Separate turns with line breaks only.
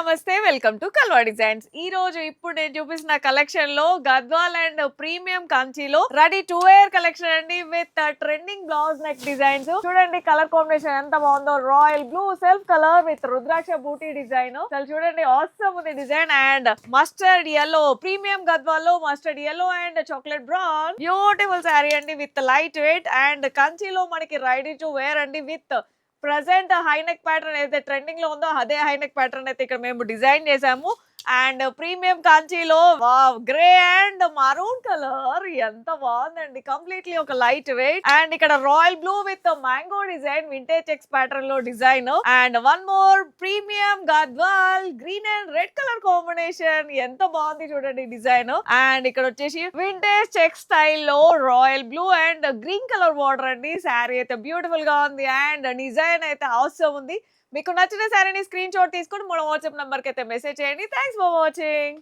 నమస్తే welcome to కల్వా designs. ఈ రోజు ఇప్పుడు నేను చూపిస్తున్న కలెక్షన్ లో గద్వాల్ అండ్ ప్రీమియం కాంచీలో రెడీ టు వేర్ కలెక్షన్ అండి with trending blouse neck designs. చూడండి కలర్ కాంబినేషన్ ఎంత బాగుందో, royal blue self colour with rudraksha బూటీ డిజైన్. అసలు చూడండి ఆసమ్ ఉంది design. And mustard yellow premium Gadwal లో mustard yellow and chocolate brown beautiful sari అండి విత్ లైట్ వెయిట్. అండ్ కంచిలో మనకి రెడీ టు వేర్ అండి with present high neck pattern ఏదైతే ట్రెండింగ్ లో ఉందో అదే హై నెక్ ప్యాటర్న్ అయితే ఇక్కడ మేము డిజైన్ చేసాము. అండ్ ప్రీమియం కాంచీలో గ్రే అండ్ మరూన్ కలర్ ఎంత బాగుందండి, కంప్లీట్లీ ఒక లైట్ వెయిట్. అండ్ ఇక్కడ royal blue with mango design vintage checks pattern లో design. And one more premium Gadwal green and red colour combination ఎంత బాగుంది చూడండి డిజైన్. అండ్ ఇక్కడ వచ్చేసి వింటేజ్ చెక్ స్టైల్లో royal blue and green colour border అండి. శారీ అయితే బ్యూటిఫుల్ గా ఉంది అండ్ డిజైన్ అయితే అవసరం ఉంది. మీకు నచ్చిన శారీని స్క్రీన్ షాట్ తీసుకొని మన వాట్సాప్ నంబర్ కి అయితే మెసేజ్ చేయండి. Thanks for watching.